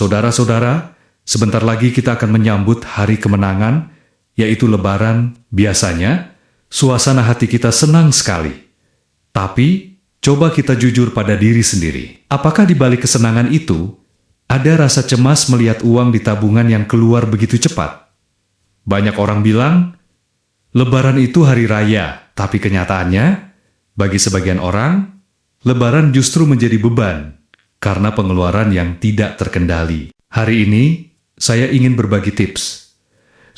Saudara-saudara, sebentar lagi kita akan menyambut hari kemenangan, yaitu Lebaran. Biasanya, suasana hati kita senang sekali. Tapi, coba kita jujur pada diri sendiri. Apakah di balik kesenangan itu, ada rasa cemas melihat uang di tabungan yang keluar begitu cepat? Banyak orang bilang, Lebaran itu hari raya, tapi kenyataannya, bagi sebagian orang, Lebaran justru menjadi beban karena pengeluaran yang tidak terkendali. Hari ini, saya ingin berbagi tips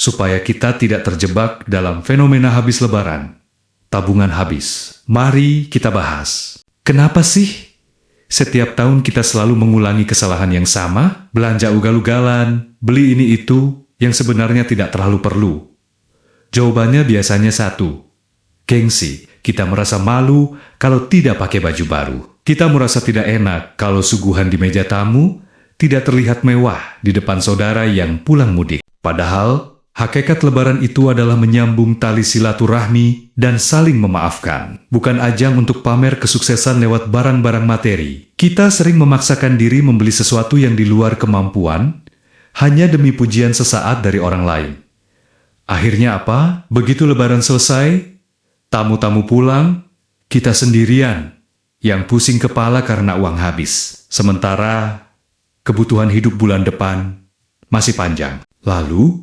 supaya kita tidak terjebak dalam fenomena habis Lebaran, tabungan habis. Mari kita bahas. Kenapa sih setiap tahun kita selalu mengulangi kesalahan yang sama? Belanja ugal-ugalan, beli ini itu yang sebenarnya tidak terlalu perlu. Jawabannya biasanya satu, gengsi. Kita merasa malu kalau tidak pakai baju baru. Kita merasa tidak enak kalau suguhan di meja tamu tidak terlihat mewah di depan saudara yang pulang mudik. Padahal, hakikat Lebaran itu adalah menyambung tali silaturahmi dan saling memaafkan. Bukan ajang untuk pamer kesuksesan lewat barang-barang materi. Kita sering memaksakan diri membeli sesuatu yang di luar kemampuan hanya demi pujian sesaat dari orang lain. Akhirnya apa? Begitu Lebaran selesai, tamu-tamu pulang, kita sendirian yang pusing kepala karena uang habis. Sementara kebutuhan hidup bulan depan masih panjang. Lalu,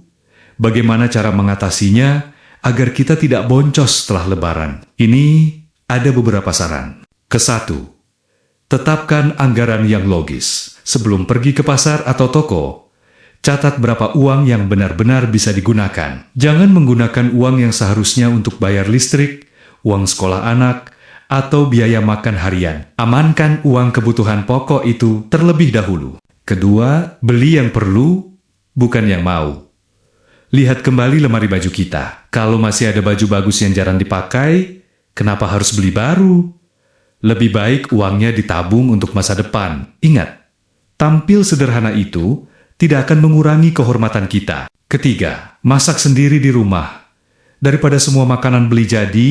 bagaimana cara mengatasinya agar kita tidak boncos setelah Lebaran? Ini ada beberapa saran. Ke-1, tetapkan anggaran yang logis. Sebelum pergi ke pasar atau toko, catat berapa uang yang benar-benar bisa digunakan. Jangan menggunakan uang yang seharusnya untuk bayar listrik, uang sekolah anak, atau biaya makan harian. Amankan uang kebutuhan pokok itu terlebih dahulu. Kedua, beli yang perlu, bukan yang mau. Lihat kembali lemari baju kita. Kalau masih ada baju bagus yang jarang dipakai, kenapa harus beli baru? Lebih baik uangnya ditabung untuk masa depan. Ingat, tampil sederhana itu tidak akan mengurangi kehormatan kita. Ketiga, masak sendiri di rumah. Daripada semua makanan beli jadi,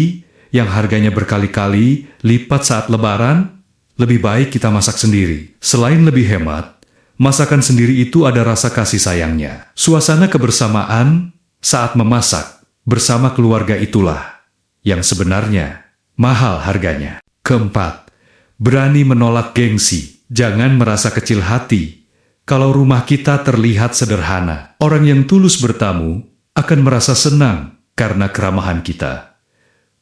yang harganya berkali-kali lipat saat Lebaran, lebih baik kita masak sendiri. Selain lebih hemat, masakan sendiri itu ada rasa kasih sayangnya. Suasana kebersamaan saat memasak bersama keluarga itulah yang sebenarnya mahal harganya. Keempat, berani menolak gengsi. Jangan merasa kecil hati kalau rumah kita terlihat sederhana. Orang yang tulus bertamu akan merasa senang karena keramahan kita,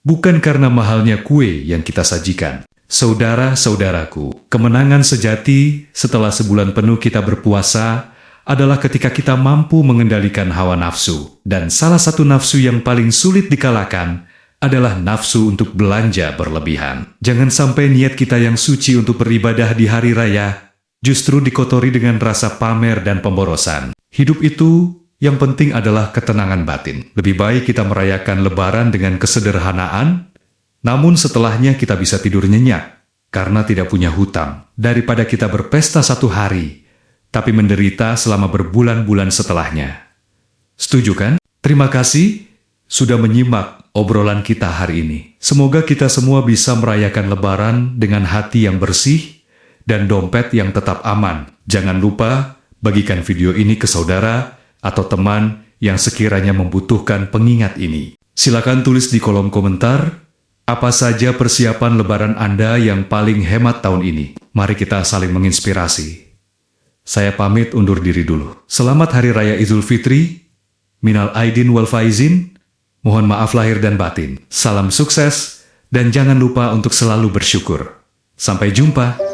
bukan karena mahalnya kue yang kita sajikan. Saudara-saudaraku, kemenangan sejati setelah sebulan penuh kita berpuasa adalah ketika kita mampu mengendalikan hawa nafsu. Dan salah satu nafsu yang paling sulit dikalahkan adalah nafsu untuk belanja berlebihan. Jangan sampai niat kita yang suci untuk beribadah di hari raya justru dikotori dengan rasa pamer dan pemborosan. Hidup itu yang penting adalah ketenangan batin. Lebih baik kita merayakan Lebaran dengan kesederhanaan, namun setelahnya kita bisa tidur nyenyak karena tidak punya hutang, daripada kita berpesta satu hari, tapi menderita selama berbulan-bulan setelahnya. Setuju kan? Terima kasih sudah menyimak obrolan kita hari ini. Semoga kita semua bisa merayakan Lebaran dengan hati yang bersih dan dompet yang tetap aman. Jangan lupa bagikan video ini ke saudara atau teman yang sekiranya membutuhkan pengingat ini. Silakan tulis di kolom komentar apa saja persiapan Lebaran Anda yang paling hemat tahun ini. Mari kita saling menginspirasi. Saya pamit undur diri dulu. Selamat Hari Raya Idul Fitri. Minal aidin wal faizin. Mohon maaf lahir dan batin. Salam sukses dan jangan lupa untuk selalu bersyukur. Sampai jumpa.